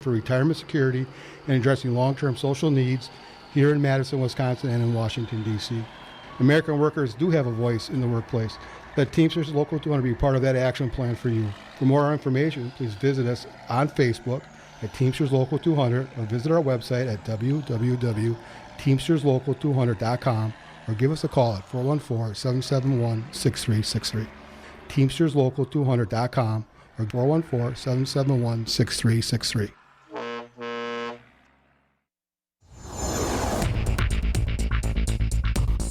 for retirement security and addressing long-term social needs here in Madison, Wisconsin, and in Washington, D.C. American workers do have a voice in the workplace. Let Teamsters Local 200 be part of that action plan for you. For more information, please visit us on Facebook at Teamsters Local 200 or visit our website at www.teamsterslocal200.com or give us a call at 414-771-6363. Teamsterslocal200.com or 414-771-6363.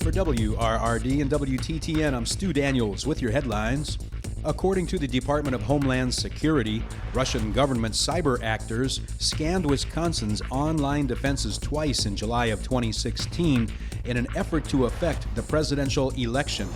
For WRRD and WTTN, I'm Stu Daniels with your headlines. According to the Department of Homeland Security, Russian government cyber actors scanned Wisconsin's online defenses twice in July of 2016 in an effort to affect the presidential election.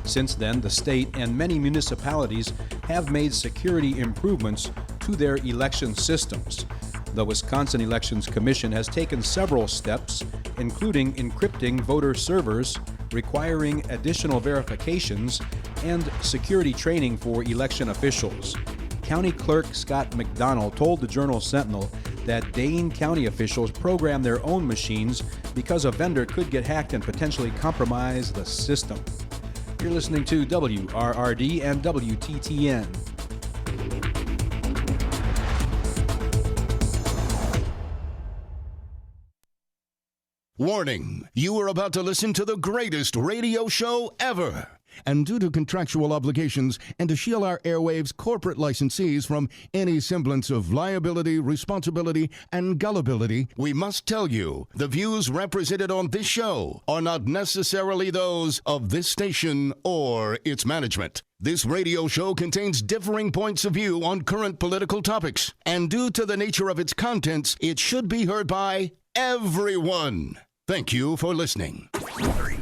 Since then, the state and many municipalities have made security improvements to their election systems. The Wisconsin Elections Commission has taken several steps, including encrypting voter servers, requiring additional verifications, and security training for election officials. County Clerk Scott McDonald told the Journal-Sentinel that Dane County officials program their own machines because a vendor could get hacked and potentially compromise the system. You're listening to WRRD and WTTN. Warning, you are about to listen to the greatest radio show ever. And due to contractual obligations and to shield our airwaves corporate licensees from any semblance of liability, responsibility, and gullibility, we must tell you the views represented on this show are not necessarily those of this station or its management. This radio show contains differing points of view on current political topics, and due to the nature of its contents, it should be heard by everyone. Thank you for listening. 3, 2, 1.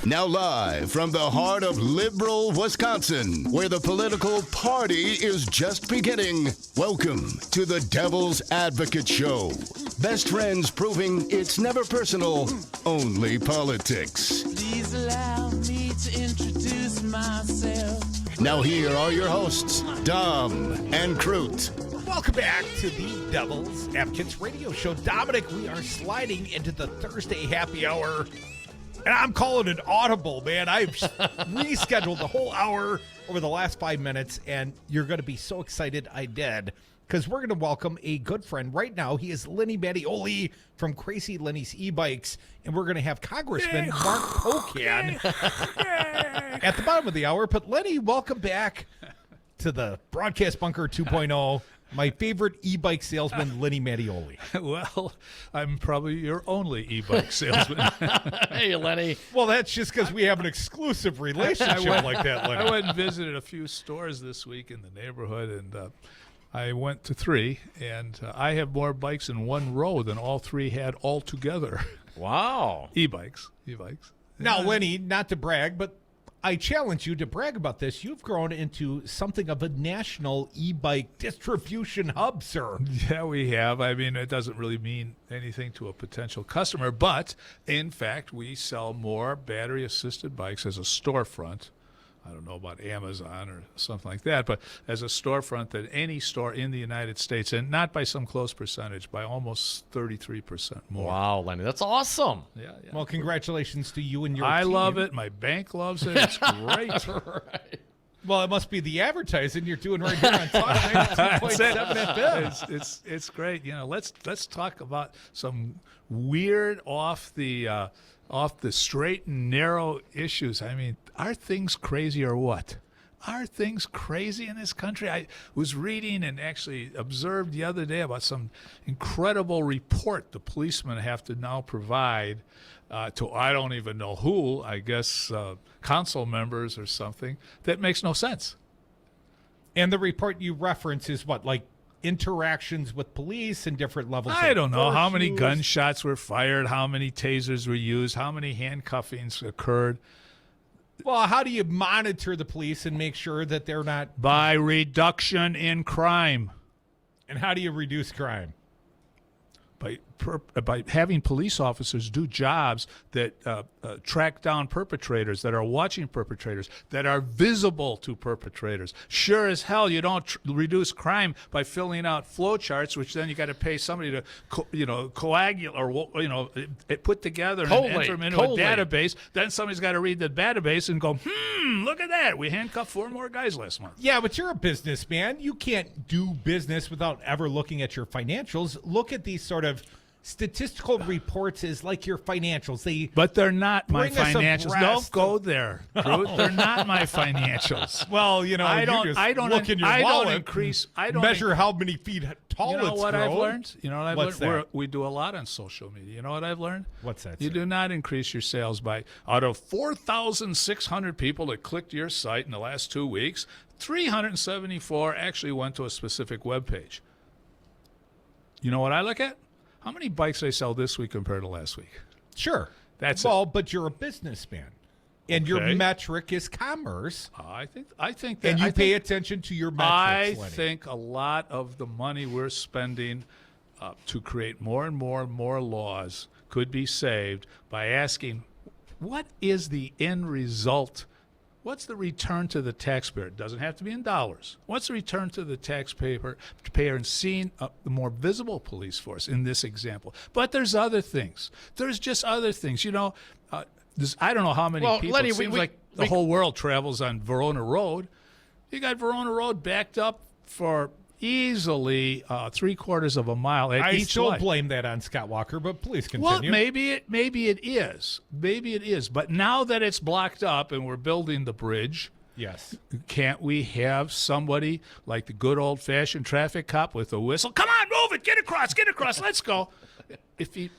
Now live from the heart of liberal Wisconsin, where the political party is just beginning, welcome to the Devil's Advocate Show. Best friends proving it's never personal, only politics. Please allow me to introduce myself. Now here are your hosts, Dom and Crute. Welcome back to the Devil's Advocates Radio Show. Dominic, we are sliding into the Thursday happy hour, and I'm calling it audible, man. I've rescheduled the whole hour over the last 5 minutes, and you're going to be so excited I did, because we're going to welcome a good friend right now. He is Lenny Mattioli from Crazy Lenny's e-bikes, and we're going to have Congressman Mark Pocan at the bottom of the hour. But Lenny, welcome back to the Broadcast Bunker 2.0. My favorite e-bike salesman, Lenny Mattioli. Well, I'm probably your only e-bike salesman. Hey, Lenny. Well, that's just because we have an exclusive relationship like that, Lenny. I went and visited a few stores this week in the neighborhood, and I went to 3, and I have more bikes in one row than all 3 had all together. Wow. E-bikes. Now, Lenny, not to brag, but I challenge you to brag about this. You've grown into something of a national e-bike distribution hub, sir. Yeah, we have. I mean, it doesn't really mean anything to a potential customer, but in fact, we sell more battery-assisted bikes as a storefront. I don't know about Amazon or something like that, but as a storefront than any store in the United States, and not by some close percentage, by almost 33% more. Wow, Lenny, that's awesome. Yeah. Well, congratulations to you and your I team. love it. My bank loves it. It's great. Right. Well, it must be the advertising you're doing right here on Talk 92.7 FM. It's great. You know, let's talk about some weird off the straight and narrow issues. I mean, are things crazy or what? Are things crazy in this country? I was reading and actually observed the other day about some incredible report the policemen have to now provide to I don't even know who, I guess council members or something, that makes no sense. And the report you reference is what, like interactions with police and different levels I of don't know how many force gunshots were fired, how many tasers were used, how many handcuffings occurred. Well, how do you monitor the police and make sure that they're not... By reduction in crime. And how do you reduce crime? by having police officers do jobs that track down perpetrators, that are watching perpetrators, that are visible to perpetrators. Sure as hell, you don't reduce crime by filling out flowcharts, which then you got to pay somebody to coagulate or put together and enter them into a database. Then somebody's got to read the database and go, look at that. We handcuffed 4 more guys last month. Yeah, but you're a businessman. You can't do business without ever looking at your financials. Look at these sort of statistical reports as like your financials. But they're not my bring us financials. abreast Don't go there, Cruz. They're not my financials. Well, I don't look in your wallet. I don't measure how many feet tall You know it's what grown. I've learned? You know what I've What's learned? that? We do a lot on social media. You know what I've learned? What's that? You sir? do not increase your sales by, out of 4,600 people that clicked your site in the last 2 weeks, 374 actually went to a specific web page. You know what I look at? How many bikes I sell this week compared to last week? Sure. That's but you're a businessman. And your Okay. metric is commerce. I think that And you I pay think, attention to your I metrics, Lenny. think a lot of the money we're spending to create more and more and more laws could be saved by asking, what is the end result? What's the return to the taxpayer? It doesn't have to be in dollars. What's the return to the taxpayer and seeing the more visible police force in this example? But there's other things. There's just other things. I don't know how many people. Lenny, it seems like the whole world travels on Verona Road. You got Verona Road backed up for easily 3/4 of a mile at I each still light. blame that on Scott Walker, but please Well, continue. maybe it is. Maybe it is. But now that it's blocked up and we're building the bridge, Yes. can't we have somebody like the good old-fashioned traffic cop with a whistle? Come on, move it, get across, let's go. If you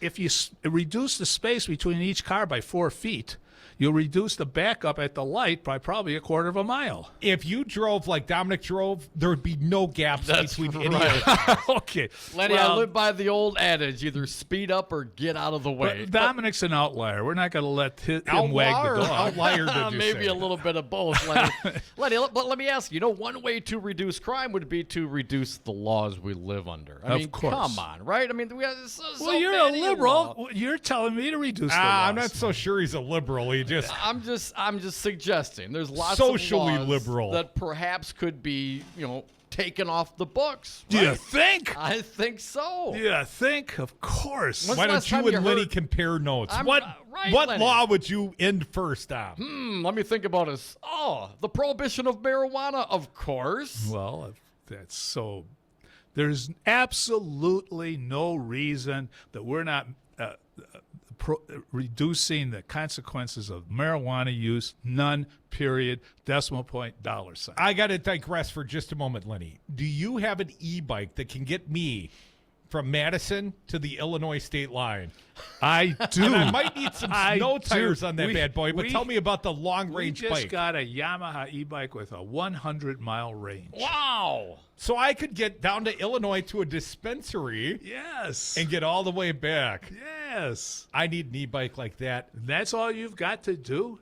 reduce the space between each car by 4 feet, you'll reduce the backup at the light by probably 1/4 of a mile. If you drove like Dominic drove, there would be no gaps That's between any right. of it. Okay. Lenny, I well, live by the old adage: either speed up or get out of the way. but Dominic's an outlier. We're not going to let him Outlier wag the or dog. outlier, did you Maybe say? a little bit of both, Lenny. Lenny, but let me ask you. One way to reduce crime would be to reduce the laws we live under. I Of mean, course. come on, right? I mean, we have so Well, you're a many liberal. laws. You're telling me to reduce the laws. I'm not so sure he's a liberal. He just I'm just suggesting there's lots Socially of laws liberal. that perhaps could be, taken off the books. Do you right? think? I think so. Yeah, think? Of course. When's why the don't last you time and you Lenny heard- compare notes? I'm- What right, what Lenny. law would you end first on? Let me think about this. The prohibition of marijuana, of course. Well, that's so. There's absolutely no reason that we're not reducing the consequences of marijuana use. None. Period. Decimal point. Dollar sign. I got to digress for just a moment, Lenny. Do you have an e-bike that can get me from Madison to the Illinois state line? I do. And I might need some I snow do. tires on that We- bad boy, but we- tell me about the We long-range just bike. got a Yamaha e-bike with a 100-mile range. Wow. So I could get down to Illinois to a dispensary Yes. and get all the way back. Yes. I need an e-bike like that. That's all you've got to do?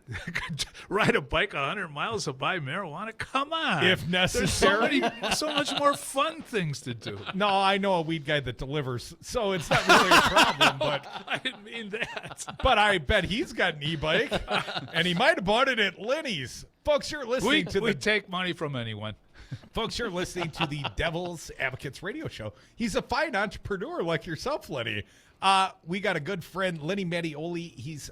Ride a bike 100 miles to buy marijuana? Come on. If necessary. There's so much more fun things to do. No, I know a weed guy that delivers, so it's not really a problem, but I didn't mean that. I bet he's got an e-bike, and he might have bought it at Lenny's. Folks, you're listening We take money from anyone. Folks, you're listening to the Devil's Advocates radio show. He's a fine entrepreneur like yourself, Lenny. We got a good friend, Lenny Mattioli. He's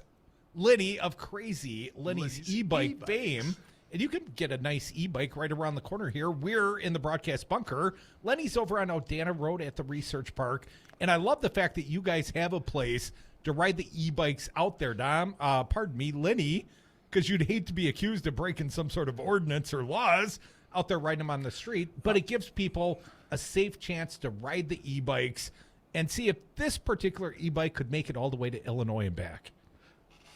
Lenny of Crazy Lenny's e-bike e-bikes. fame. And you can get a nice e-bike right around the corner here. We're in the broadcast bunker. Lenny's over on Odana Road at the Research Park. And I love the fact that you guys have a place to ride the e-bikes out there, Dom. Pardon me, Lenny, because you'd hate to be accused of breaking some sort of ordinance or laws out there riding them on the street. But it gives people a safe chance to ride the e-bikes and see if this particular e-bike could make it all the way to Illinois and back.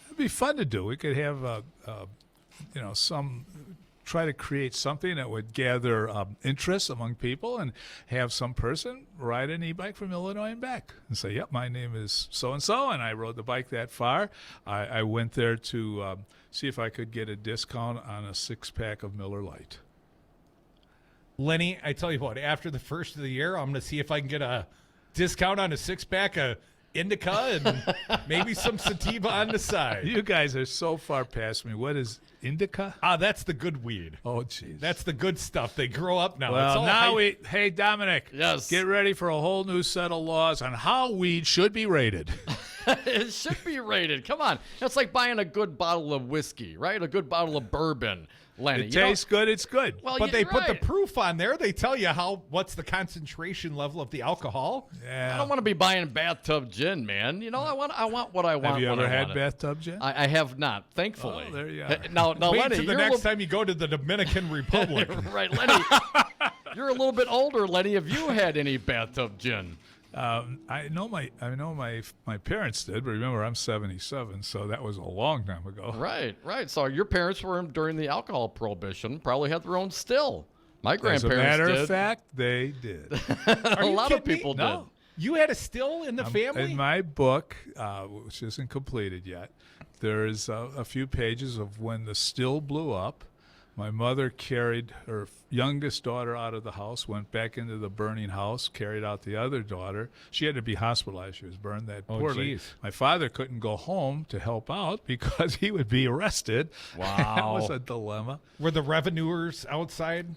It'd be fun to do. We could have, try to create something that would gather interest among people and have some person ride an e-bike from Illinois and back and say, yep, my name is so-and-so, and I rode the bike that far. I went there to see if I could get a discount on a 6-pack of Miller Lite. Lenny, I tell you what, after the first of the year, I'm going to see if I can get a discount on a 6-pack of indica and maybe some sativa on the side. You guys are so far past me. What is indica? That's the good weed. Oh, jeez. That's the good stuff. They grow up now. It's Well, all now hype. hey, Dominic. Yes. Get ready for a whole new set of laws on how weed should be rated. It should be rated. Come on. It's like buying a good bottle of whiskey, right? A good bottle of bourbon, Lenny. It tastes good. It's good. Well, But they you're put the right. proof on there. They tell you what's the concentration level of the alcohol. Yeah. I don't want to be buying bathtub gin, man. You know, I want what I want. Have you when ever I had want it. bathtub gin? I have not, thankfully. Oh, there you are. Now, Wait Lenny, till the you're next a time you go to the Dominican Republic. little, right, Lenny. You're a little bit older, Lenny. Have you had any bathtub gin? I know my parents did, but remember I'm 77, so that was a long time ago. Right. So your parents were during the alcohol prohibition. Probably had their own still. My As a grandparents matter did. of fact, they did. A you lot of kidding me? people No. You had a still in the family? In my book, which isn't completed yet, there is a few pages of when the still blew up. My mother carried her youngest daughter out of the house, went back into the burning house, carried out the other daughter. She had to be hospitalized. She was burned that poorly. geez. My father couldn't go home to help out because he would be arrested. Wow. That was a dilemma. Were the revenuers outside?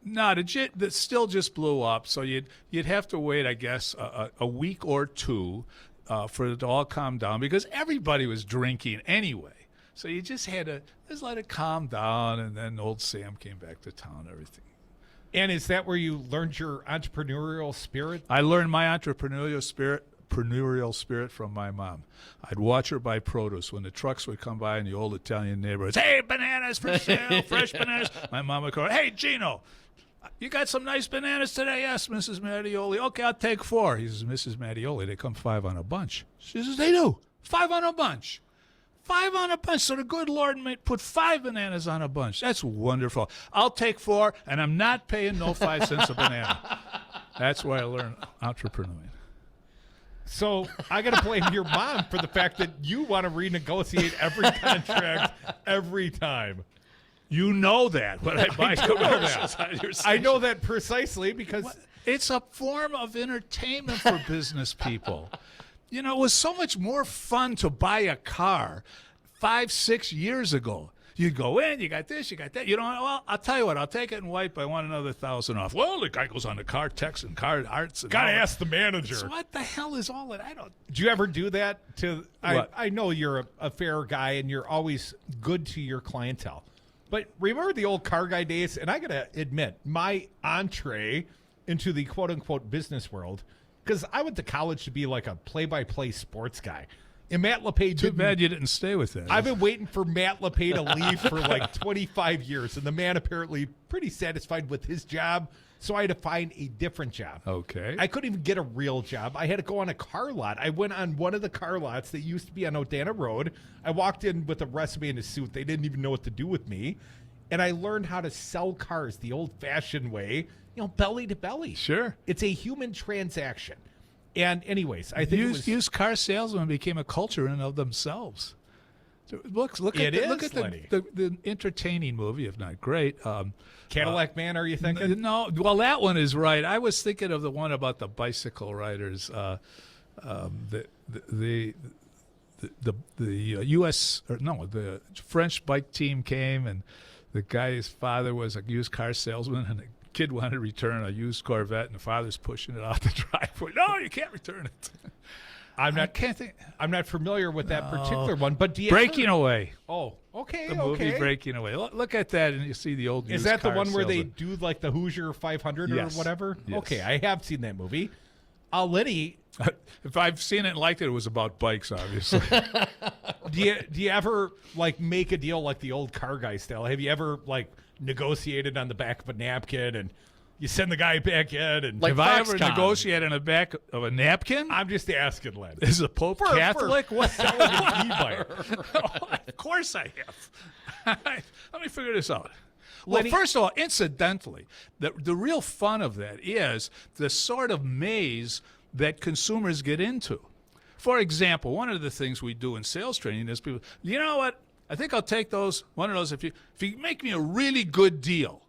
No, the still just blew up. So you'd have to wait, I guess, a week or two for it to all calm down because everybody was drinking anyway. So you just had to just let it calm down, and then old Sam came back to town. Everything. And is that where you learned your entrepreneurial spirit? I learned my entrepreneurial spirit from my mom. I'd watch her buy produce when the trucks would come by in the old Italian neighborhoods. Hey, bananas for sale, fresh bananas. My mom would call, hey, Gino, you got some nice bananas today? Yes, Mrs. Mattioli. Okay, I'll take 4. He says, Mrs. Mattioli, they come 5 on a bunch. She says, they do. 5 on a bunch. 5 on a bunch. So the good Lord might put 5 bananas on a bunch. That's wonderful. I'll take 4, and I'm not paying no 5 cents a banana. That's why I learned entrepreneuring. So I got to blame your mom for the fact that you want to renegotiate every contract every time. You know that when I buy commercials on your I station. know that precisely because It's a form of entertainment for business people. You know, it was so much more fun to buy a car 5-6 years ago. You'd go in, you got this, you got that. You know, well, I'll tell you what, I'll take it in white, but I want another 1,000 off. Well, the guy goes on the car techs and car arts. And got to all that. ask the manager. So what the hell is all that? I don't. Do you ever do that to? What? I know you're a fair guy and you're always good to your clientele, but remember the old car guy days? And I gotta admit, my entree into the quote unquote business world, because I went to college to be like a play-by-play sports guy, and Matt LePay. Too bad you didn't stay with that. I've been waiting for Matt LePay to leave for like 25 years, and the man apparently pretty satisfied with his job. So I had to find a different job. Okay. I couldn't even get a real job. I had to go on a car lot. I went on one of the car lots that used to be on Odana Road. I walked in with a resume and a suit. They didn't even know what to do with me. And I learned how to sell cars the old-fashioned way, belly to belly. Sure. It's a human transaction. And anyways, I think it was... Used car salesmen became a culture in of themselves. So look It at, look is, at Lenny. the entertaining movie, if not great. Cadillac Man, are you thinking? No, well, that one is right. I was thinking of the one about the bicycle riders. The U.S. the French bike team came, and the guy's father was a used car salesman, and the kid wanted to return a used Corvette, and the father's pushing it out the driveway. No, you can't return it. I can't think. I'm not familiar with that particular one, but do you Breaking Away. Oh, okay, The movie Breaking Away. Look at that, and you see the old. Is used that the car one where they salesman. do like the Hoosier 500 Yes. or whatever? Yes. Okay, I have seen that movie. Lenny, If I've seen it and liked it, it was about bikes, obviously. do you ever like make a deal like the old car guy style? Have you ever like negotiated on the back of a napkin and you send the guy back in and Like Have I ever Foxconn. negotiated on the back of a napkin? I'm just asking, Len. Is the Pope Catholic? For selling an e-bike. Of course I have. Let me figure this out. Well, Lenny- first of all, incidentally, the real fun of that is the sort of maze that consumers get into. For example, one of the things we do in sales training is people, you know what? I think I'll take one of those if you make me a really good deal.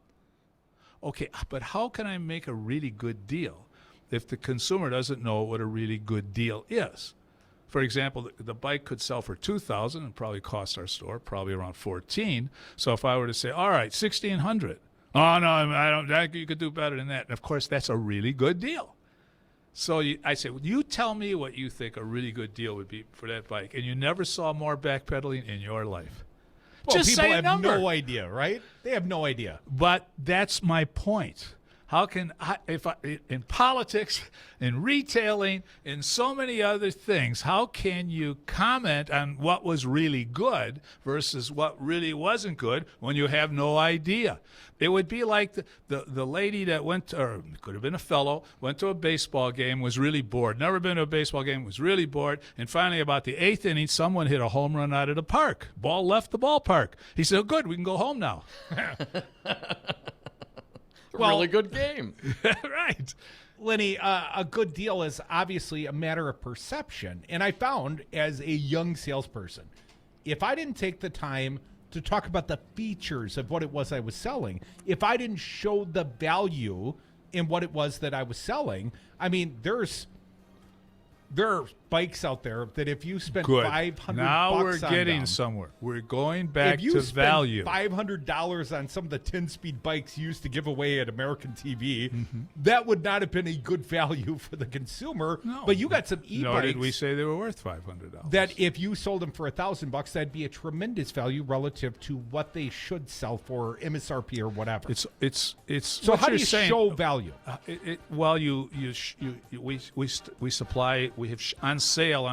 Okay, but how can I make a really good deal if the consumer doesn't know what a really good deal is? for example, the bike could sell for $2,000 and probably cost our store probably around $14,000. So if I were to say, all right, $1,600. Oh no, I don't. You could do better than that. And of course, that's a really good deal. So I say, well, you tell me what you think a really good deal would be for that bike, and you never saw more backpedaling in your life. Well, Just people say a have number. no idea, right? They have no idea. But that's my point. How can in politics, in retailing, in so many other things, how can you comment on what was really good versus what really wasn't good when you have no idea? It would be like the lady that went to, or it could have been a fellow, went to a baseball game, was really bored. Never been to a baseball game, was really bored. And finally, about the 8th inning, someone hit a home run out of the park. Ball left the ballpark. He said, oh, good, we can go home now. Really good game. Right. Lenny, a good deal is obviously a matter of perception. And I found as a young salesperson, if I didn't take the time to talk about the features of what it was I was selling, if I didn't show the value in what it was that I was selling, I mean, there are bikes out there that if you spend Good. $500 Now we're on getting them, somewhere. We're going back if you to spend value. $500 on some of the 10-speed bikes used to give away at American TV, that would not have been a good value for the consumer. No. But you got some e-bikes Nor did we say they were worth $500. that if you sold them for $1,000, that'd be a tremendous value relative to what they should sell for MSRP or whatever. It's so what how do you're you saying, show value? Well, we supply, we have on sale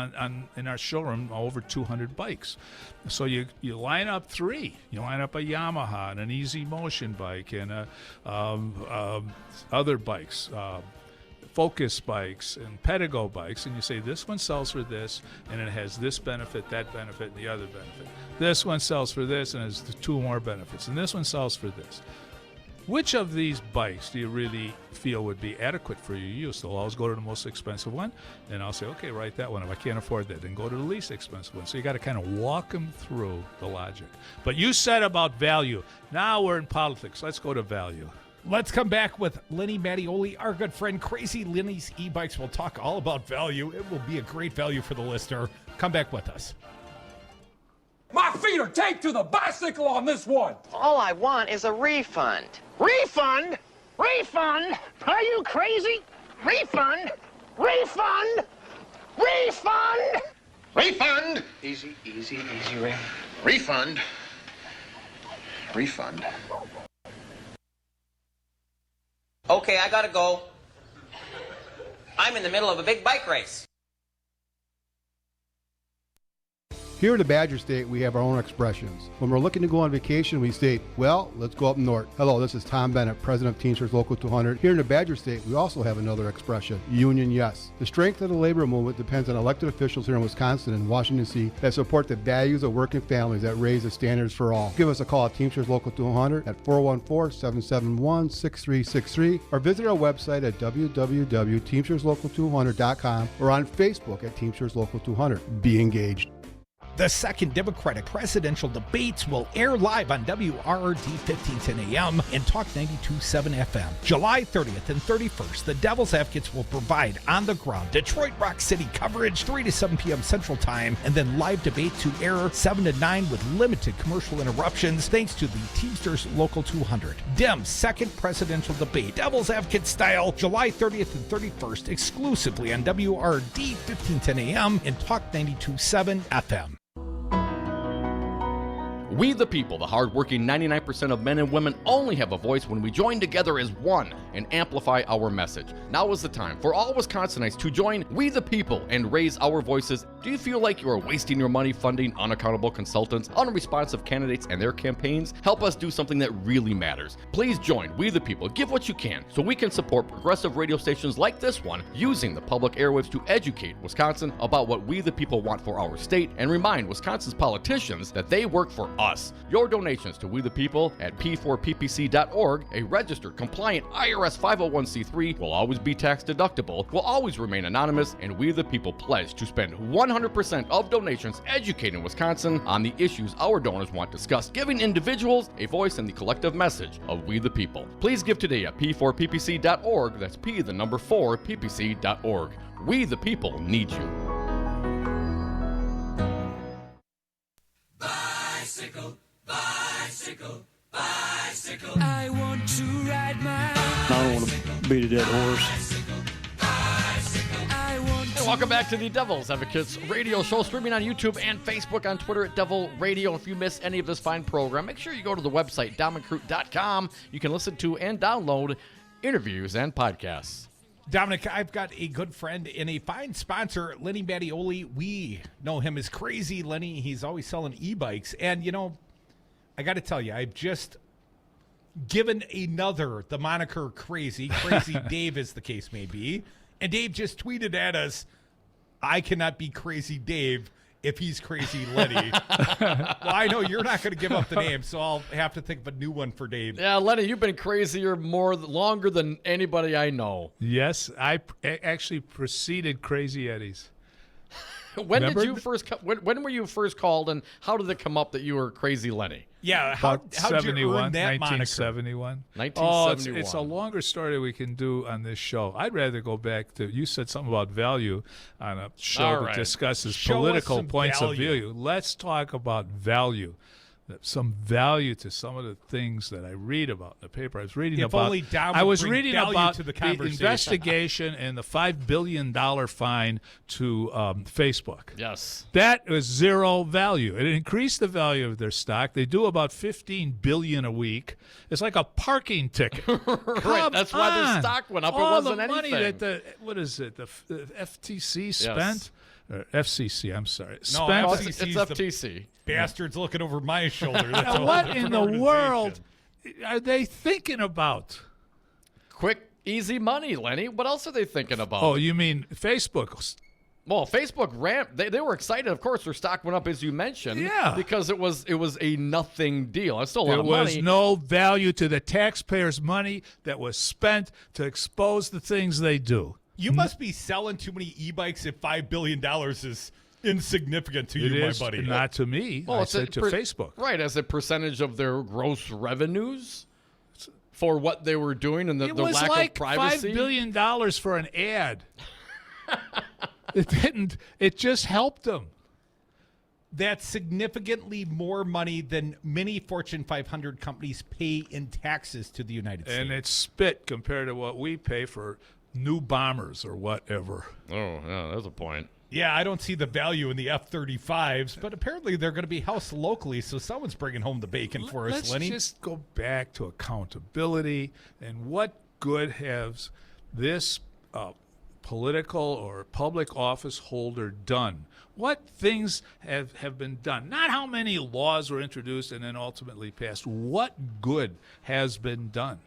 in our showroom over 200 bikes. So you line up 3. You line up a Yamaha and an Easy Motion bike and other bikes, Focus bikes and Pedigo bikes, and you say this one sells for this, and it has this benefit, that benefit, and the other benefit. This one sells for this and has 2 more benefits, and this one sells for this. Which of these bikes do you really feel would be adequate for your use? They'll always go to the most expensive one, and I'll say, okay, write that one. If I can't afford that, then go to the least expensive one. So you got to kind of walk them through the logic. But you said about value. Now we're in politics. Let's go to value. Let's come back with Lenny Mattioli, our good friend Crazy Lenny's e-bikes. We'll talk all about value. It will be a great value for the listener. Come back with us. My feet are taped to the bicycle on this one. All I want is a refund. Refund? Refund? Are you crazy? Refund? Refund? Refund? Refund! Easy, Ray. Refund. Refund. Okay, I gotta go. I'm in the middle of a big bike race. Here in the Badger State, we have our own expressions. When we're looking to go on vacation, we state, well, let's go up north. Hello, this is Tom Bennett, president of Teamsters Local 200. Here in the Badger State, we also have another expression, union yes. The strength of the labor movement depends on elected officials here in Wisconsin and Washington, D.C. that support the values of working families that raise the standards for all. Give us a call at Teamsters Local 200 at 414-771-6363 or visit our website at www.teamsterslocal200.com or on Facebook at Teamsters Local 200. Be engaged. The second Democratic presidential debates will air live on WRRD 1510 AM and Talk 92.7 FM. July 30th and 31st, the Devil's Advocates will provide on-the-ground Detroit Rock City coverage 3 to 7 p.m. Central Time, and then live debate to air 7 to 9 with limited commercial interruptions thanks to the Teamsters Local 200. Dem's second presidential debate, Devil's Advocate style, July 30th and 31st, exclusively on WRRD 1510 AM and Talk 92.7 FM. We the people, the hardworking 99% of men and women, only have a voice when we join together as one and amplify our message. Now is the time for all Wisconsinites to join We the People and raise our voices. Do you feel like you are wasting your money funding unaccountable consultants, unresponsive candidates, and their campaigns? Help us do something that really matters. Please join We the People. Give what you can so we can support progressive radio stations like this one using the public airwaves to educate Wisconsin about what we the people want for our state and remind Wisconsin's politicians that they work for us. Your donations to We the People at p4ppc.org, a registered, compliant IRS 501c3, will always be tax deductible, will always remain anonymous, and We the People pledge to spend 100% of donations educating Wisconsin on the issues our donors want discussed, giving individuals a voice in the collective message of We the People. Please give today at p4ppc.org. That's p4ppc.org. We the people need you. I want to ride my I don't want to beat a dead horse. Hey, welcome back to the Devil's Advocates radio show, streaming on YouTube and Facebook, on Twitter at Devil Radio. If you miss any of this fine program, make sure you go to the website, DominiCroot.com. You can listen to and download interviews and podcasts. Dominic, I've got a good friend and a fine sponsor, Lenny Mattioli. We know him as Crazy Lenny. He's always selling e-bikes. And, you know, I got to tell you, I've just given the moniker Crazy Dave, as the case may be. And Dave just tweeted at us, I cannot be Crazy Dave if he's Crazy Lenny. Well, I know you're not going to give up the name, so I'll have to think of a new one for Dave. Yeah, Lenny, you've been crazier longer than anybody I know. Yes, I actually preceded Crazy Eddie's. When were you first called, and how did it come up that you were Crazy Lenny? Yeah, how'd you earn that 1971. 1971. It's a longer story we can do on this show. I'd rather go back to, you said something about value on a show that discusses political points of view. Let's talk about value. Some value to some of the things that I read about in the paper. I was reading about the investigation and the $5 billion fine to Facebook. Yes. That was zero value. It increased the value of their stock. They do about $15 billion a week. It's like a parking ticket. Right. That's why their stock went up. All it wasn't the money anything. that the FTC spent? Yes. Or FCC, I'm sorry. No, it's FTC. Bastards looking over my shoulder. That's a what whole in different the organization. world are they thinking about? Quick, easy money, Lenny. What else are they thinking about? Oh, you mean Facebook? Well, Facebook ramped. They were excited. Of course, their stock went up, as you mentioned. Yeah. Because it was a nothing deal. It's still a lot of There money. was no value to the taxpayers' money that was spent to expose the things they do. You must be selling too many e-bikes if $5 billion is insignificant to you, my buddy. Not to me. Well, I it's said to Facebook. Right, as a percentage of their gross revenues for what they were doing and the was lack like of privacy. $5 billion for an ad. It didn't. It just helped them. That's significantly more money than many Fortune 500 companies pay in taxes to the United States. And it's spit compared to what we pay for new bombers or whatever. Oh, yeah, that's a point. Yeah, I don't see the value in the F-35s, but apparently they're going to be housed locally, so someone's bringing home the bacon for us, Lenny. Let's just go back to accountability and what good has this political or public office holder done? What things have been done? Not how many laws were introduced and then ultimately passed. What good has been done?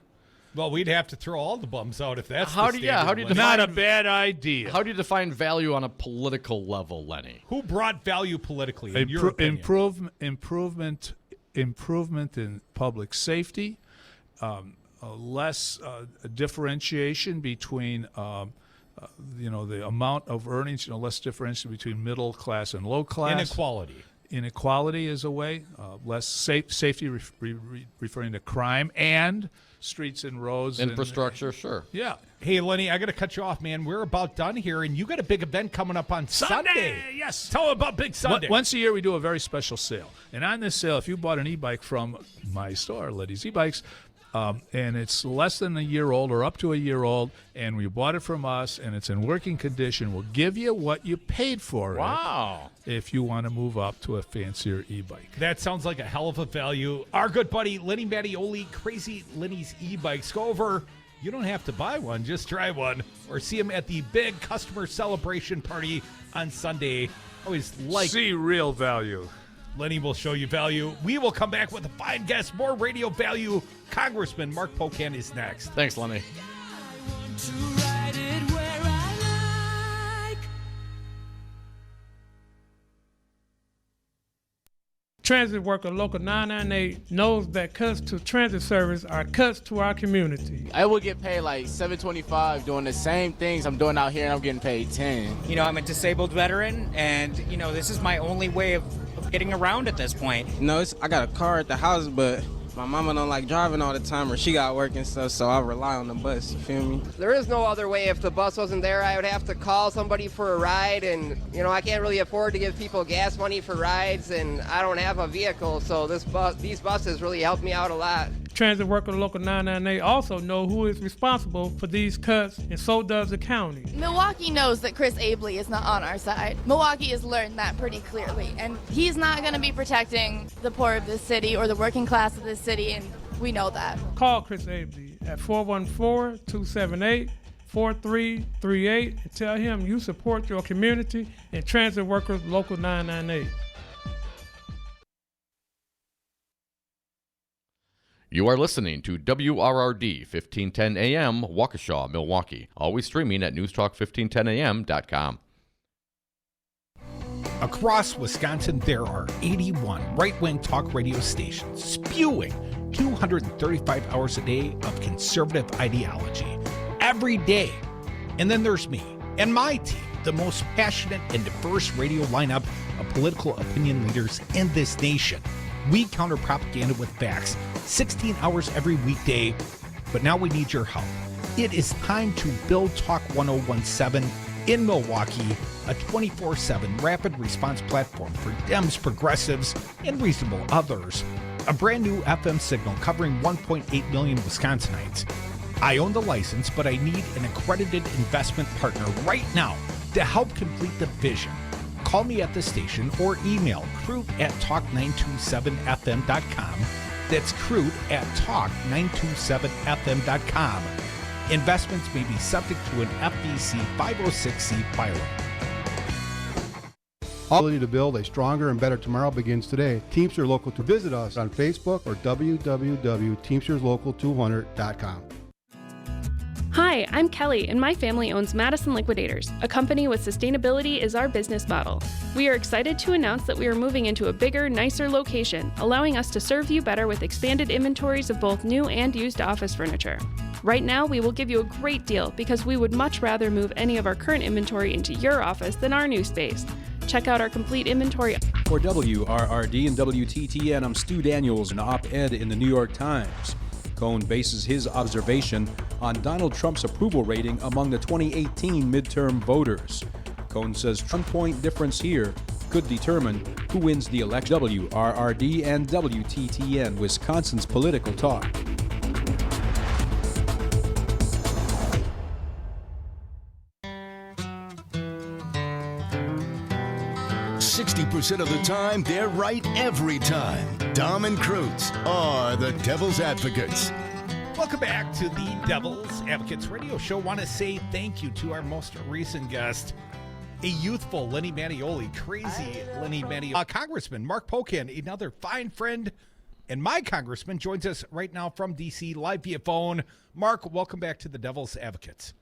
Well, we'd have to throw all the bums out if that's How the do you define, not a bad idea. How do you define value on a political level, Lenny? Who brought value politically, in your opinion? Improvement in public safety, less differentiation between the amount of earnings, less differentiation between middle class and low class. Inequality is a way. Less safety, referring to crime and streets and roads. Infrastructure, sure. Yeah. Hey, Lenny, I got to cut you off, man. We're about done here, and you got a big event coming up on Sunday. Yes. Tell them about Big Sunday. Once a year, we do a very special sale. And on this sale, if you bought an e-bike from my store, Liddy's E-Bikes, and it's less than a year old or up to a year old, and you bought it from us, and it's in working condition, we'll give you what you paid for Wow. it if you want to move up to a fancier e-bike. That sounds like a hell of a value. Our good buddy, Lenny Mattioli, Crazy Lenny's E-Bikes. Go over. You don't have to buy one. Just try one. Or see him at the big customer celebration party on Sunday. Always see real value. Lenny will show you value. We will come back with a fine guest. More radio value. Congressman Mark Pocan is next. Thanks, Lenny. Transit worker local 998 knows that cuts to transit service are cuts to our community. I would get paid like $7.25 doing the same things I'm doing out here, and I'm getting paid $10. You know, I'm a disabled veteran, and, you know, this is my only way of getting around at this point. I got a car at the house, but my mama don't like driving all the time, or she got work and stuff, so I rely on the bus, you feel me? There is no other way. If the bus wasn't there, I would have to call somebody for a ride, and, I can't really afford to give people gas money for rides, and I don't have a vehicle, so these buses really help me out a lot. Transit Worker Local 998 also know who is responsible for these cuts, and so does the county. Milwaukee knows that Chris Abley is not on our side. Milwaukee has learned that pretty clearly, and he's not going to be protecting the poor of this city or the working class of this city, and we know that. Call Chris Abley at 414-278-4338 and tell him you support your community and Transit Workers Local 998. You are listening to WRRD 1510 AM, Waukesha, Milwaukee. Always streaming at newstalk1510am.com. Across Wisconsin, there are 81 right-wing talk radio stations spewing 235 hours a day of conservative ideology every day. And then there's me and my team, the most passionate and diverse radio lineup of political opinion leaders in this nation. We counter propaganda with facts 16 hours every weekday, but now we need your help. It is time to build Talk 1017 in Milwaukee, a 24/7 rapid response platform for Dems, progressives, and reasonable others. A brand new FM signal covering 1.8 million Wisconsinites. I own the license, but I need an accredited investment partner right now to help complete the vision. Call me at the station or email crude@talk927fm.com. That's crude@talk927fm.com. Investments may be subject to an FEC 506C filing. Ability to build a stronger and better tomorrow begins today. Teamster Local 2. Visit us on Facebook or www.teamsterslocal200.com. Hi, I'm Kelly, and my family owns Madison Liquidators, a company with sustainability as our business model. We are excited to announce that we are moving into a bigger, nicer location, allowing us to serve you better with expanded inventories of both new and used office furniture. Right now, we will give you a great deal because we would much rather move any of our current inventory into your office than our new space. Check out our complete inventory. For WRRD and WTTN, I'm Stu Daniels, an op-ed in the New York Times. Cohn bases his observation on Donald Trump's approval rating among the 2018 midterm voters. Cohn says 1-point difference here could determine who wins the election. WRRD and WTTN, Wisconsin's political talk. %60 of the time, they're right every time. Dom and Krutz are the Devil's Advocates. Welcome back to the Devil's Advocates Radio Show. Want to say thank you to our most recent guest, a youthful Lenny Mattioli, crazy Lenny Mattioli. Congressman Mark Pocan, another fine friend, and my congressman joins us right now from D.C. live via phone. Mark, welcome back to the Devil's Advocates.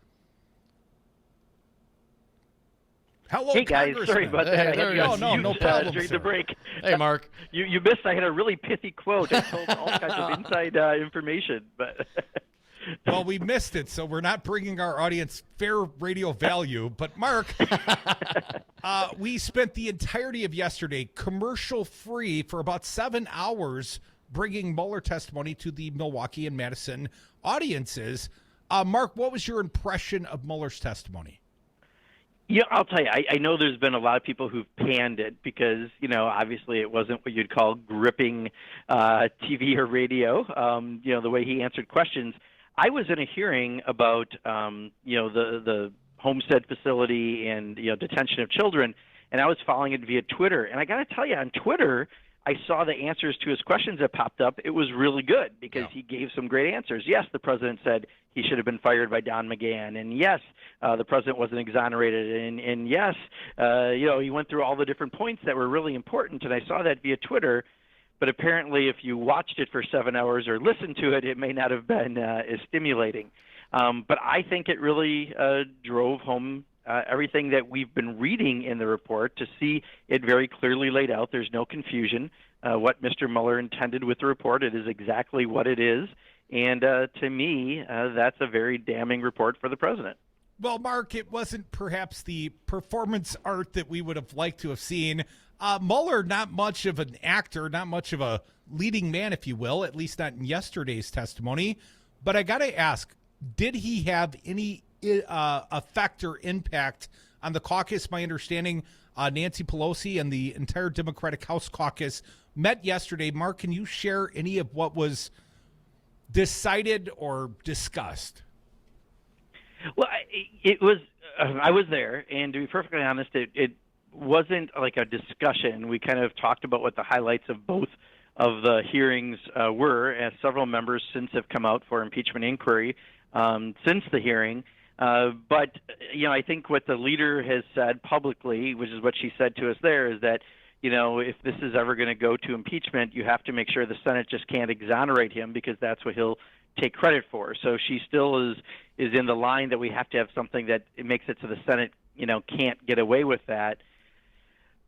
Hello, hey guys, sorry about that. No problem. During the break. Hey, Mark. You missed. I had a really pithy quote. I told all kinds of inside information, but well, we missed it, so we're not bringing our audience fair radio value. But Mark, we spent the entirety of yesterday commercial-free for about 7 hours bringing Mueller testimony to the Milwaukee and Madison audiences. Mark, what was your impression of Mueller's testimony? Yeah, I'll tell you, I know there's been a lot of people who've panned it because, obviously it wasn't what you'd call gripping TV or radio, the way he answered questions. I was in a hearing about, the homestead facility and, detention of children, and I was following it via Twitter. And I got to tell you, on Twitter, I saw the answers to his questions that popped up. It was really good because he gave some great answers. Yes, the president said he should have been fired by Don McGahn. And yes, the president wasn't exonerated. And yes, he went through all the different points that were really important. And I saw that via Twitter. But apparently if you watched it for 7 hours or listened to it, it may not have been as stimulating. But I think it really drove home everything that we've been reading in the report to see it very clearly laid out. There's no confusion what Mr. Mueller intended with the report. It is exactly what it is. And to me, that's a very damning report for the president. Well, Mark, it wasn't perhaps the performance art that we would have liked to have seen. Mueller, not much of an actor, not much of a leading man, if you will, at least not in yesterday's testimony. But I got to ask, did he have any effect or impact on the caucus? My understanding, Nancy Pelosi and the entire Democratic House caucus met yesterday. Mark, can you share any of what was decided or discussed? Well, I was there, and to be perfectly honest, it wasn't like a discussion. We kind of talked about what the highlights of both of the hearings were, as several members since have come out for impeachment inquiry since the hearing. But, I think what the leader has said publicly, which is what she said to us there, is that, if this is ever going to go to impeachment, you have to make sure the Senate just can't exonerate him because that's what he'll take credit for. So she still is in the line that we have to have something that it makes it so the Senate, can't get away with that.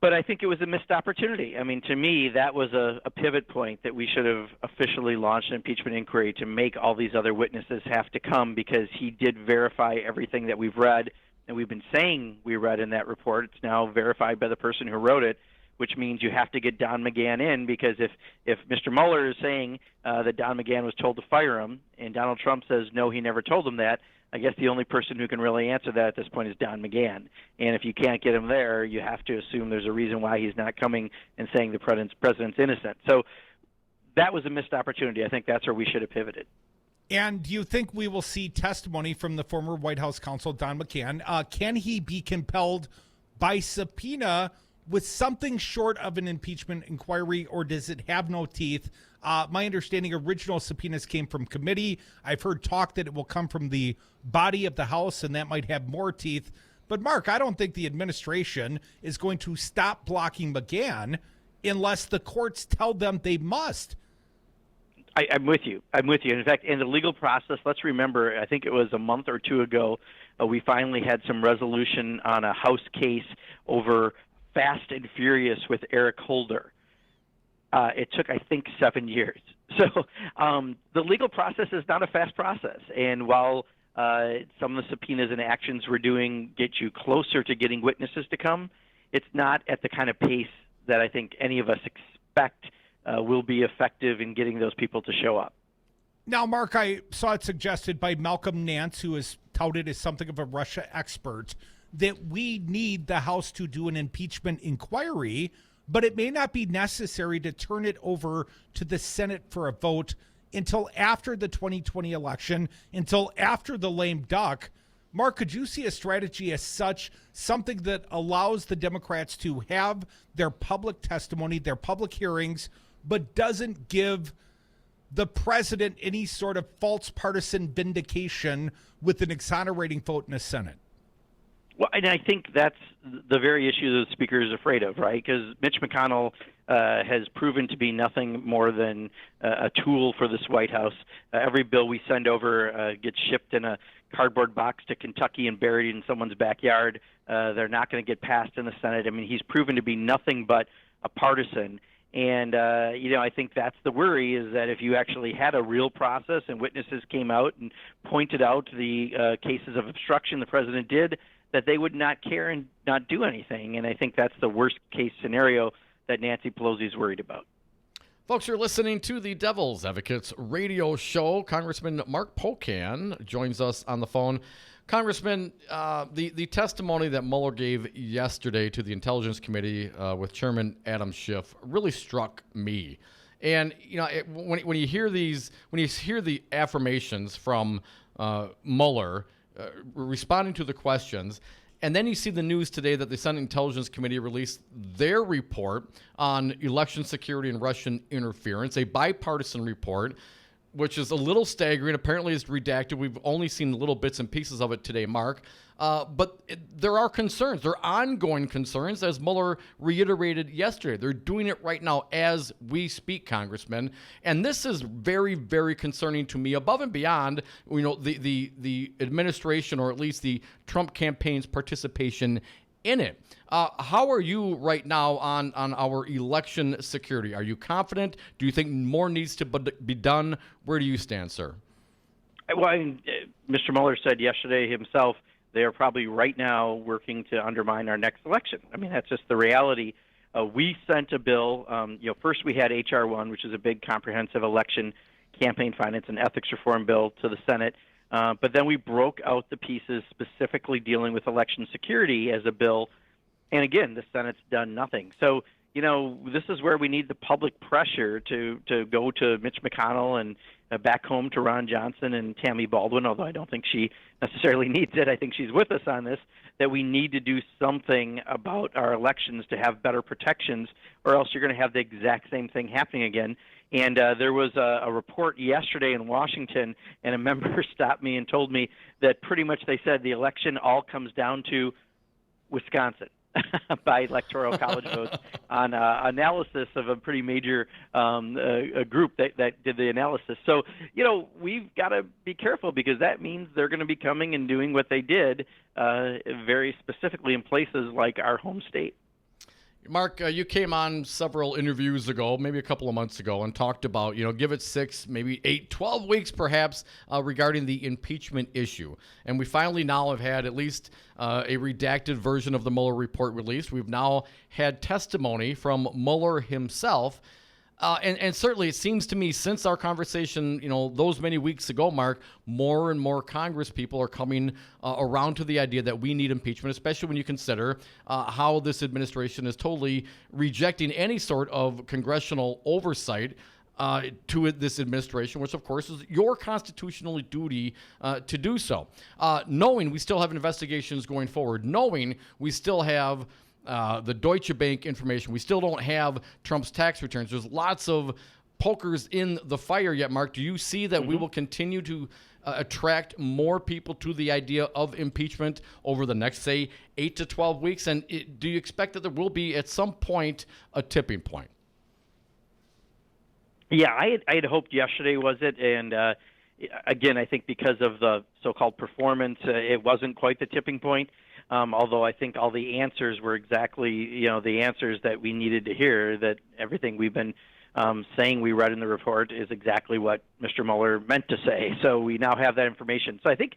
But I think it was a missed opportunity. I mean, to me, that was a pivot point that we should have officially launched an impeachment inquiry to make all these other witnesses have to come, because he did verify everything that we've read and we've been saying we read in that report. It's now verified by the person who wrote it, which means you have to get Don McGahn in, because if Mr. Mueller is saying that Don McGahn was told to fire him and Donald Trump says, no, he never told him that, I guess the only person who can really answer that at this point is Don McGahn. And if you can't get him there, you have to assume there's a reason why he's not coming and saying the president's innocent. So that was a missed opportunity. I think that's where we should have pivoted. And do you think we will see testimony from the former White House counsel, Don McGahn? Can he be compelled by subpoena with something short of an impeachment inquiry, or does it have no teeth? My understanding, original subpoenas came from committee. I've heard talk that it will come from the body of the House, and that might have more teeth. But, Mark, I don't think the administration is going to stop blocking McGahn unless the courts tell them they must. I'm with you. In fact, in the legal process, let's remember, I think it was a month or two ago, we finally had some resolution on a House case over Fast and Furious with Eric Holder. It took, I think, 7 years. So the legal process is not a fast process. And while some of the subpoenas and actions we're doing get you closer to getting witnesses to come, it's not at the kind of pace that I think any of us expect will be effective in getting those people to show up. Now, Mark, I saw it suggested by Malcolm Nance, who is touted as something of a Russia expert, that we need the House to do an impeachment inquiry, but it may not be necessary to turn it over to the Senate for a vote until after the 2020 election, until after the lame duck. Mark, could you see a strategy as such, something that allows the Democrats to have their public testimony, their public hearings, but doesn't give the president any sort of false partisan vindication with an exonerating vote in the Senate? Well, and I think that's the very issue that the Speaker is afraid of, right? Because Mitch McConnell has proven to be nothing more than a tool for this White House. Every bill we send over gets shipped in a cardboard box to Kentucky and buried in someone's backyard. They're not going to get passed in the Senate. I mean, he's proven to be nothing but a partisan. And, I think that's the worry, is that if you actually had a real process and witnesses came out and pointed out the cases of obstruction the president did, that they would not care and not do anything. And I think that's the worst case scenario that Nancy Pelosi is worried about. Folks, you're listening to the Devil's Advocates radio show. Congressman Mark Pocan joins us on the phone. Congressman, the testimony that Mueller gave yesterday to the Intelligence Committee with Chairman Adam Schiff really struck me. And when you hear the affirmations from Mueller responding to the questions, and then you see the news today that the Senate Intelligence Committee released their report on election security and Russian interference, a bipartisan report, which is a little staggering. Apparently it's redacted. We've only seen little bits and pieces of it today, Mark. But there are concerns. There are ongoing concerns, as Mueller reiterated yesterday. They're doing it right now as we speak, Congressman. And this is very, very concerning to me, above and beyond, the administration, or at least the Trump campaign's participation in it. How are you right now on our election security? Are you confident? Do you think more needs to be done? Where do you stand, sir? Well, Mr. Mueller said yesterday himself, they are probably right now working to undermine our next election. I mean, that's just the reality. We sent a bill. First we had H.R. 1, which is a big comprehensive election campaign finance and ethics reform bill, to the Senate. But then we broke out the pieces specifically dealing with election security as a bill. And again, the Senate's done nothing. So, this is where we need the public pressure to go to Mitch McConnell and back home to Ron Johnson and Tammy Baldwin, although I don't think she necessarily needs it. I think she's with us on this, that we need to do something about our elections to have better protections, or else you're going to have the exact same thing happening again. And there was a report yesterday in Washington, and a member stopped me and told me that pretty much they said the election all comes down to Wisconsin by electoral college votes on analysis of a pretty major a group that did the analysis. So, we've got to be careful, because that means they're going to be coming and doing what they did very specifically in places like our home state. Mark, you came on several interviews ago, maybe a couple of months ago, and talked about, give it 6, maybe 8, 12 weeks perhaps regarding the impeachment issue. And we finally now have had at least a redacted version of the Mueller report released. We've now had testimony from Mueller himself. And certainly it seems to me, since our conversation, those many weeks ago, Mark, more and more Congress people are coming around to the idea that we need impeachment, especially when you consider how this administration is totally rejecting any sort of congressional oversight to this administration, which, of course, is your constitutional duty to do so. Knowing we still have investigations going forward, knowing we still have the Deutsche Bank information. We still don't have Trump's tax returns. There's lots of pokers in the fire yet, Mark. Do you see that we will continue to attract more people to the idea of impeachment over the next, say, 8 to 12 weeks? And do you expect that there will be, at some point, a tipping point? Yeah, I had hoped yesterday was it. And, again, I think because of the so-called performance, it wasn't quite the tipping point. Although I think all the answers were exactly, the answers that we needed to hear, that everything we've been saying we read in the report is exactly what Mr. Mueller meant to say. So we now have that information. So I think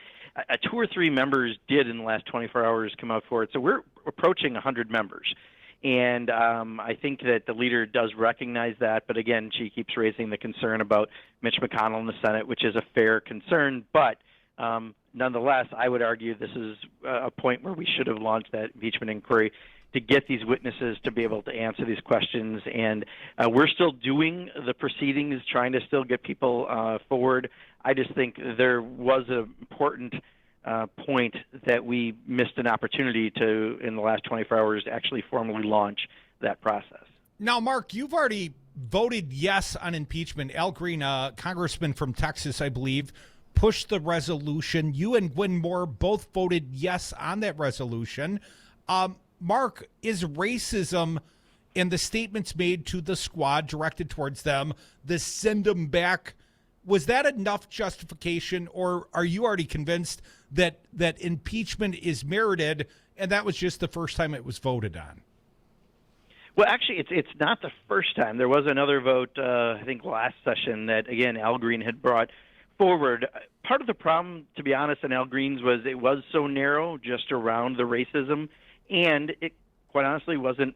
2 or 3 members did in the last 24 hours come out for it. So we're approaching 100 members. And I think that the leader does recognize that. But again, she keeps raising the concern about Mitch McConnell in the Senate, which is a fair concern. But nonetheless, I would argue this is a point where we should have launched that impeachment inquiry to get these witnesses to be able to answer these questions. And we're still doing the proceedings, trying to still get people forward. I just think there was an important point that we missed an opportunity to, in the last 24 hours, actually formally launch that process. Now, Mark, you've already voted yes on impeachment. Al Green, congressman from Texas, I believe, pushed the resolution. You and Gwen Moore both voted yes on that resolution. Mark, is racism and the statements made to the squad directed towards them, the send them back, was that enough justification, or are you already convinced that impeachment is merited and that was just the first time it was voted on? Well, actually, it's not the first time. There was another vote, I think, last session that, again, Al Green had brought forward. Part of the problem, to be honest, in Al Green's was it was so narrow just around the racism, and it, quite honestly, wasn't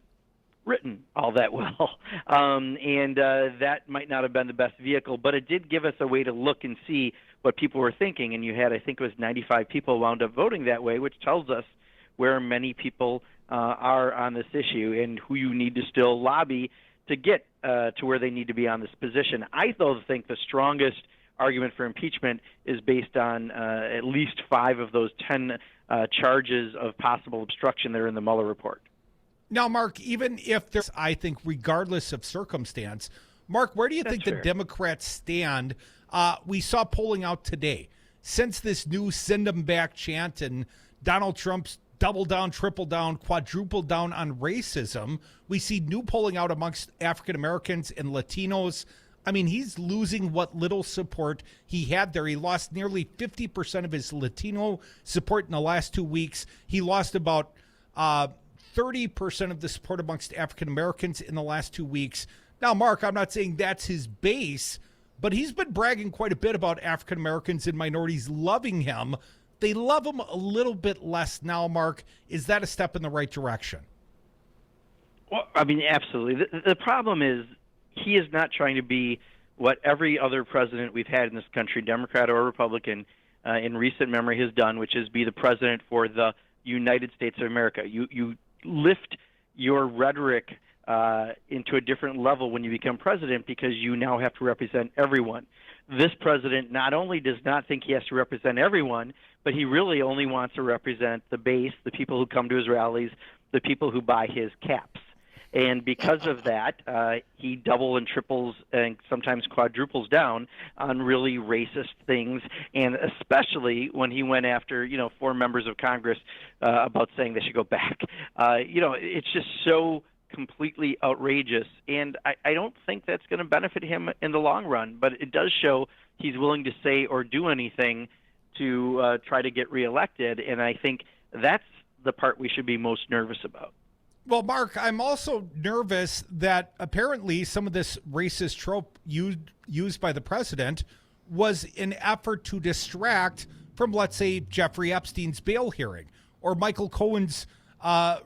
written all that well. That might not have been the best vehicle, but it did give us a way to look and see what people were thinking. And you had, I think it was 95 people wound up voting that way, which tells us where many people are on this issue and who you need to still lobby to get to where they need to be on this position. I, though, think the strongest argument for impeachment is based on at least 5 of those 10 charges of possible obstruction that are in the Mueller report. Now, Mark, even if there's, I think, regardless of circumstance, Mark, where do you think the Democrats stand? We saw polling out today. Since this new send them back chant and Donald Trump's double down, triple down, quadruple down on racism, we see new polling out amongst African Americans and Latinos. I mean, he's losing what little support he had there. He lost nearly 50% of his Latino support in the last 2 weeks. He lost about 30% of the support amongst African Americans in the last 2 weeks. Now, Mark, I'm not saying that's his base, but he's been bragging quite a bit about African Americans and minorities loving him. They love him a little bit less now, Mark. Is that a step in the right direction? Well, I mean, absolutely. The problem is he is not trying to be what every other president we've had in this country, Democrat or Republican, in recent memory has done, which is be the president for the United States of America. You lift your rhetoric into a different level when you become president because you now have to represent everyone. This president not only does not think he has to represent everyone, but he really only wants to represent the base, the people who come to his rallies, the people who buy his caps. And because of that, he double and triples and sometimes quadruples down on really racist things, and especially when he went after, 4 members of Congress about saying they should go back. It's just so completely outrageous, and I don't think that's going to benefit him in the long run, but it does show he's willing to say or do anything to try to get reelected, and I think that's the part we should be most nervous about. Well, Mark, I'm also nervous that apparently some of this racist trope used by the president was an effort to distract from, let's say, Jeffrey Epstein's bail hearing or Michael Cohen's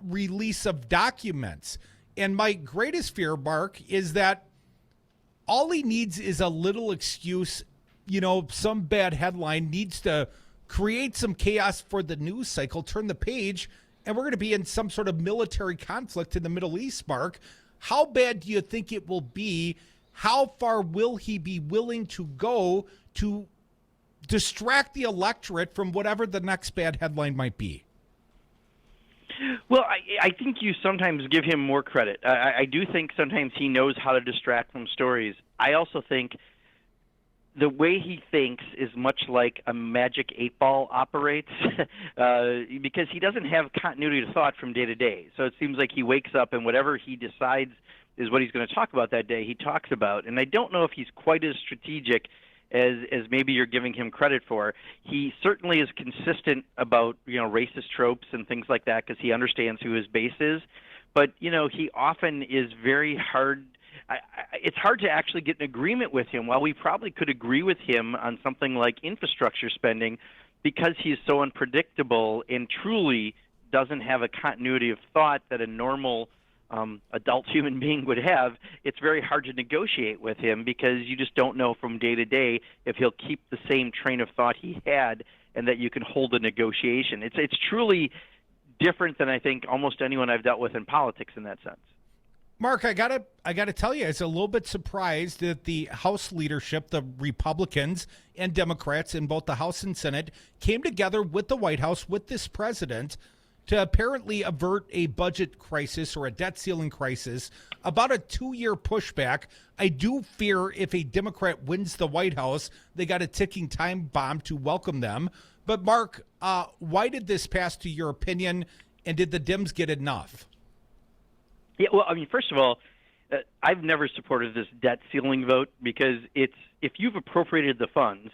release of documents. And my greatest fear, Mark, is that all he needs is a little excuse. Some bad headline needs to create some chaos for the news cycle, turn the page, and we're going to be in some sort of military conflict in the Middle East, Mark. How bad do you think it will be? How far will he be willing to go to distract the electorate from whatever the next bad headline might be? Well, I think you sometimes give him more credit. I do think sometimes he knows how to distract from stories. I also think the way he thinks is much like a magic 8-ball operates because he doesn't have continuity of thought from day to day. So it seems like he wakes up and whatever he decides is what he's going to talk about that day, he talks about. And I don't know if he's quite as strategic as maybe you're giving him credit for. He certainly is consistent about, racist tropes and things like that because he understands who his base is. But, he often is very hard. It's hard to actually get an agreement with him. While we probably could agree with him on something like infrastructure spending, because he's so unpredictable and truly doesn't have a continuity of thought that a normal adult human being would have, it's very hard to negotiate with him because you just don't know from day to day if he'll keep the same train of thought he had and that you can hold a negotiation. It's truly different than I think almost anyone I've dealt with in politics in that sense. Mark, I gotta tell you, I was a little bit surprised that the House leadership, the Republicans and Democrats in both the House and Senate, came together with the White House, with this president, to apparently avert a budget crisis or a debt ceiling crisis, about a 2-year pushback. I do fear if a Democrat wins the White House, they got a ticking time bomb to welcome them. But Mark, why did this pass to your opinion, and did the Dems get enough? Yeah, well, first of all, I've never supported this debt ceiling vote because if you've appropriated the funds,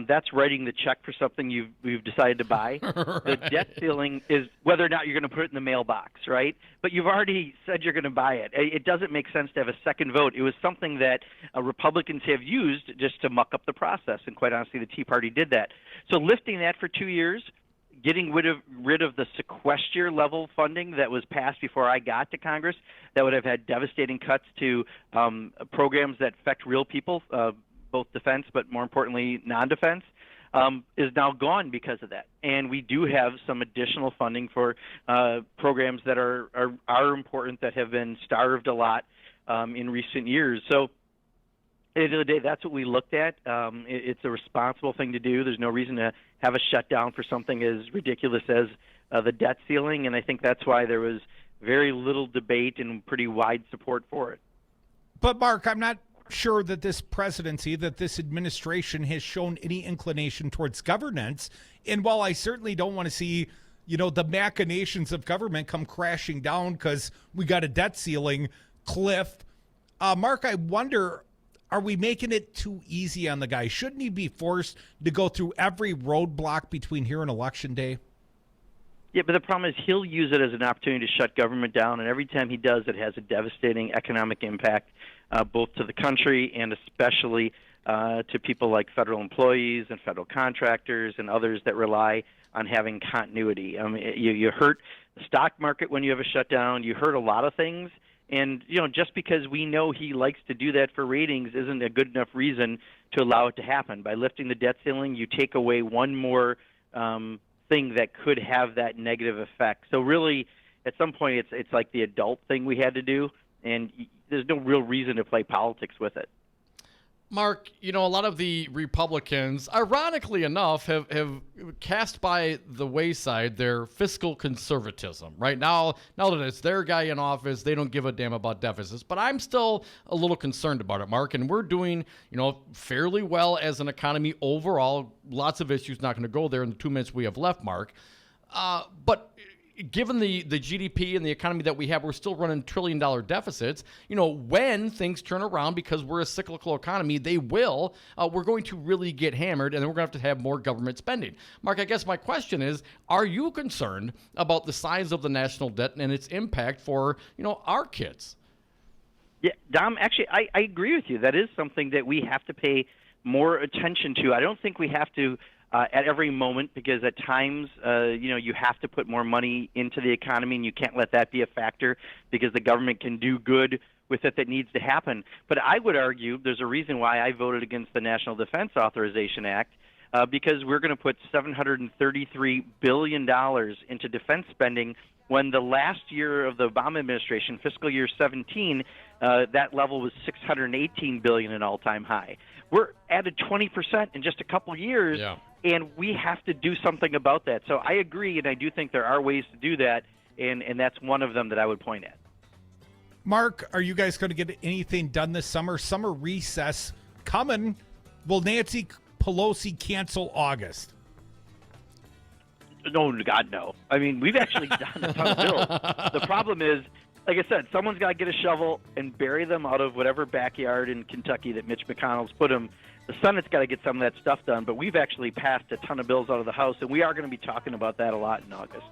that's writing the check for something you've decided to buy. Right. The debt ceiling is whether or not you're going to put it in the mailbox, right? But you've already said you're going to buy it. It doesn't make sense to have a second vote. It was something that Republicans have used just to muck up the process, and quite honestly, the Tea Party did that. So lifting that for 2 years, getting rid of the sequester level funding that was passed before I got to Congress, that would have had devastating cuts to programs that affect real people, both defense, but more importantly, non-defense, is now gone because of that. And we do have some additional funding for programs that are important, that have been starved a lot in recent years. So at the end of the day, that's what we looked at. It's a responsible thing to do. There's no reason to have a shutdown for something as ridiculous as the debt ceiling, and I think that's why there was very little debate and pretty wide support for it. But, Mark, I'm not sure that this presidency, that this administration has shown any inclination towards governance. And while I certainly don't want to see, the machinations of government come crashing down because we got a debt ceiling cliff, Mark, I wonder, are we making it too easy on the guy? Shouldn't he be forced to go through every roadblock between here and Election Day? Yeah, but the problem is he'll use it as an opportunity to shut government down, and every time he does, it has a devastating economic impact, both to the country and especially to people like federal employees and federal contractors and others that rely on having continuity. You hurt the stock market when you have a shutdown. You hurt a lot of things. And, just because we know he likes to do that for ratings isn't a good enough reason to allow it to happen. By lifting the debt ceiling, you take away one more thing that could have that negative effect. So really, at some point, it's like the adult thing we had to do. and there's no real reason to play politics with it. Mark, a lot of the Republicans, ironically enough, have cast by the wayside their fiscal conservatism. Right now that it's their guy in office, they don't give a damn about deficits. But I'm still a little concerned about it, Mark. And we're doing, fairly well as an economy overall. Lots of issues, not going to go there in the 2 minutes we have left, Mark. But given the GDP and the economy that we have, we're still running trillion-dollar deficits. When things turn around, because we're a cyclical economy, they will. We're going to really get hammered, and then we're going to have more government spending. Mark, I guess my question is, are you concerned about the size of the national debt and its impact for, our kids? Yeah, Dom, actually, I agree with you. That is something that we have to pay more attention to. I don't think we have to at every moment, because at times, you have to put more money into the economy, and you can't let that be a factor because the government can do good with it that needs to happen. But I would argue there's a reason why I voted against the National Defense Authorization Act, because we're going to put $733 billion into defense spending when the last year of the Obama administration, fiscal year 17, that level was $618 billion, an all-time high. We're added 20% in just a couple years, and we have to do something about that. So I agree, and I do think there are ways to do that, and that's one of them that I would point at. Mark, are you guys going to get anything done this summer? Summer recess coming. Will Nancy Pelosi cancel August? No, God, no. I mean, we've actually done a ton of bills. The problem is, like I said, someone's got to get a shovel and bury them out of whatever backyard in Kentucky that Mitch McConnell's put them. The Senate's got to get some of that stuff done, but we've actually passed a ton of bills out of the House, and we are going to be talking about that a lot in August.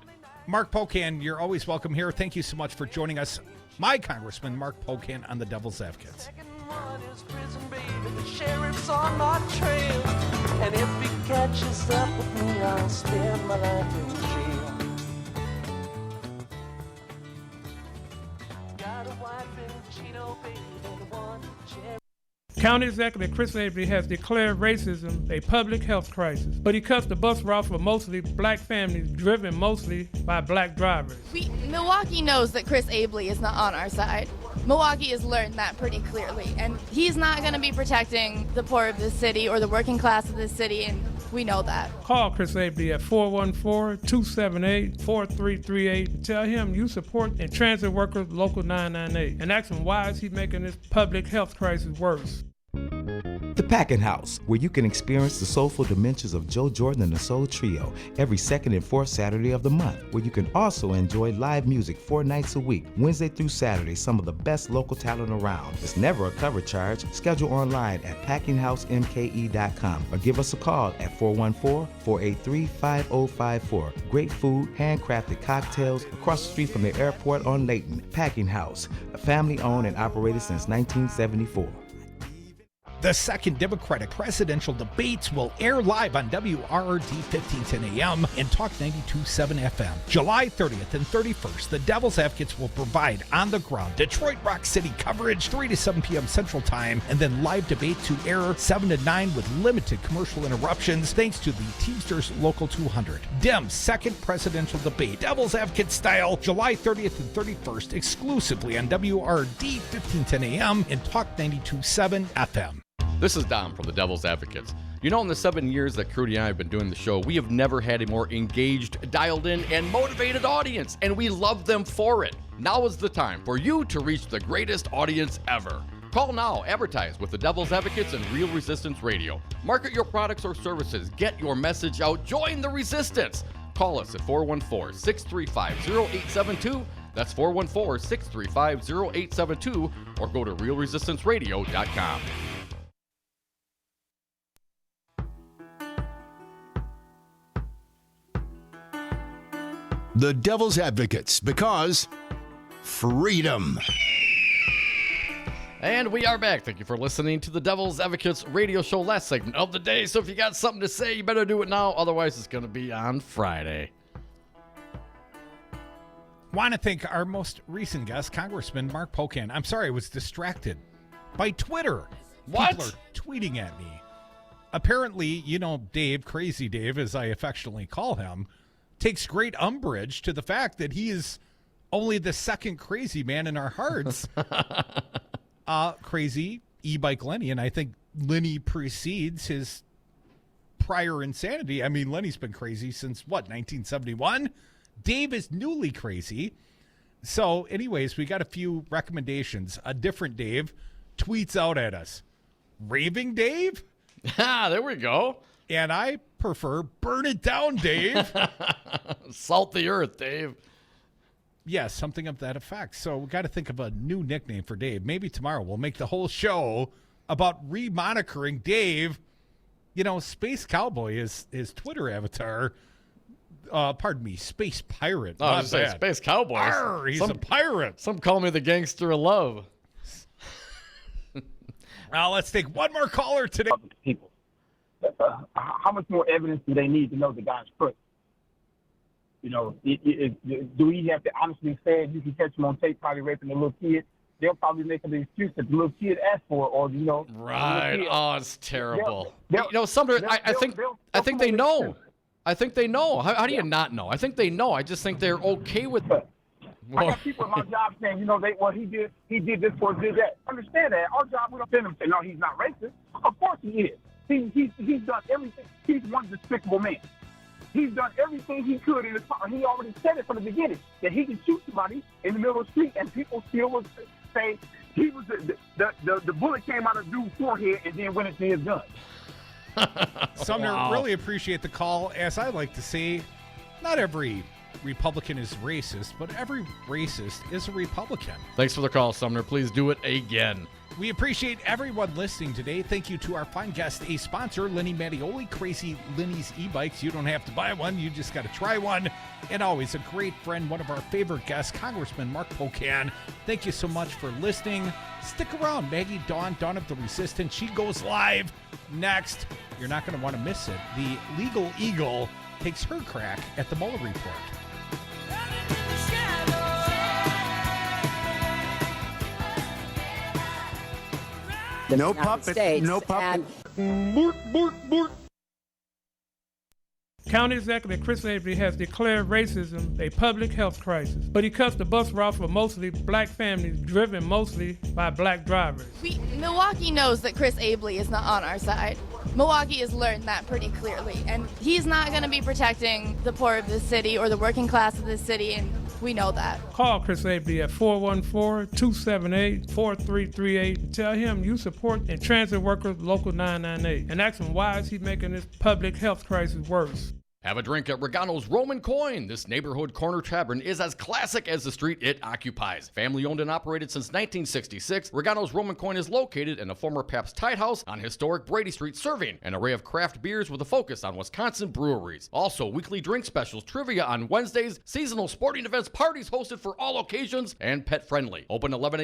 Mark Pocan, you're always welcome here. Thank you so much for joining us. My Congressman Mark Pocan on the Devil's Advocates. The sheriff's on my trail, and if he catches up with me, I'll spend my life in jail. Got a wife in Chino, baby, and one cherry. County Executive Chris Avery has declared racism a public health crisis, but he cuts the bus route for mostly black families driven mostly by black drivers. Milwaukee knows that Chris Abley is not on our side. Milwaukee has learned that pretty clearly, and he's not going to be protecting the poor of this city or the working class of this city, and we know that. Call Chris Abley at 414-278-4338 and tell him you support and transit workers local 998, and ask him why is he making this public health crisis worse. The Packing House, where you can experience the soulful dimensions of Joe Jordan and the Soul Trio every second and fourth Saturday of the month, where you can also enjoy live music 4 nights a week, Wednesday through Saturday, some of the best local talent around. It's never a cover charge. Schedule online at packinghousemke.com or give us a call at 414-483-5054. Great food, handcrafted cocktails across the street from the airport on Layton. Packing House, a family owned and operated since 1974. The second Democratic presidential debates will air live on WRRD 1510 AM and Talk 92.7 FM. July 30th and 31st, the Devil's Advocates will provide on-the-ground Detroit Rock City coverage 3 to 7 p.m. Central Time, and then live debate to air 7 to 9 with limited commercial interruptions thanks to the Teamsters Local 200. Dem's second presidential debate, Devil's Advocate style, July 30th and 31st, exclusively on WRRD 1510 AM and Talk 92.7 FM. This is Dom from the Devil's Advocates. In the 7 years that Crudy and I have been doing the show, we have never had a more engaged, dialed in, and motivated audience, and we love them for it. Now is the time for you to reach the greatest audience ever. Call now, advertise with the Devil's Advocates and Real Resistance Radio. Market your products or services, get your message out, join the resistance. Call us at 414-635-0872. That's 414-635-0872, or go to realresistanceradio.com. The Devil's Advocates, because freedom. And we are back. Thank you for listening to the Devil's Advocates radio show, last segment of the day. So if you got something to say, you better do it now. Otherwise, it's going to be on Friday. Want to thank our most recent guest, Congressman Mark Pocan. I'm sorry, I was distracted by Twitter. What? People are tweeting at me. Apparently, Dave, Crazy Dave, as I affectionately call him, takes great umbrage to the fact that he is only the second crazy man in our hearts. Crazy e-bike Lenny, and I think Lenny precedes his prior insanity. I mean, Lenny's been crazy since, 1971? Dave is newly crazy. So, anyways, we got a few recommendations. A different Dave tweets out at us. Raving Dave? There we go. And I prefer Burn It Down Dave. Salt the earth, Dave. Yes, something of that effect. So we got to think of a new nickname for Dave. Maybe tomorrow we'll make the whole show about remonitoring Dave. Space Cowboy is his Twitter avatar. Pardon me, Space Pirate. Oh, I was saying Space Cowboy. Arr, he's a pirate. Some call me the gangster of love. Well, let's take one more caller today. People. How much more evidence do they need to know the guy's crook? Do we have to honestly say if you can catch him on tape probably raping a little kid? They'll probably make the excuse that the little kid asked for, or Right. Oh, it's terrible. They'll I think they know. I think they know. How do you not know? I think they know. I just think they're okay with it. I got people at my job saying, he did this or did that. Understand that. Our job, we don't send him say, no, he's not racist. Of course he is. He's done everything. He's one despicable man. He's done everything he could in his power. He already said it from the beginning that he can shoot somebody in the middle of the street, and people still would say he was the bullet came out of dude's forehead and then went into his gun. Sumner, really appreciate the call. As I like to say, not every Republican is racist, but every racist is a Republican. Thanks for the call, Sumner. Please do it again. We appreciate everyone listening today. Thank you to our fine guest, a sponsor, Lenny Mattioli, Crazy Lenny's e-bikes. You don't have to buy one. You just got to try one. And always a great friend, one of our favorite guests, Congressman Mark Pocan. Thank you so much for listening. Stick around. Maggie Dawn of the Resistance. She goes live next. You're not going to want to miss it. The Legal Eagle takes her crack at the Mueller report. No puppets. No puppets. County Executive Chris Avery has declared racism a public health crisis, but he cuts the bus route for mostly black families driven mostly by black drivers. Milwaukee knows that Chris Abley is not on our side. Milwaukee has learned that pretty clearly, and he's not going to be protecting the poor of this city or the working class of this city, and we know that. Call Chris Abley at 414-278-4338 and tell him you support and transit workers local 998 and ask him why is he making this public health crisis worse. Have a drink at Regano's Roman Coin. This neighborhood corner tavern is as classic as the street it occupies. Family owned and operated since 1966, Regano's Roman Coin is located in a former Pabst Tide House on historic Brady Street, serving an array of craft beers with a focus on Wisconsin breweries. Also, weekly drink specials, trivia on Wednesdays, seasonal sporting events, parties hosted for all occasions, and pet friendly. Open 11 a.m.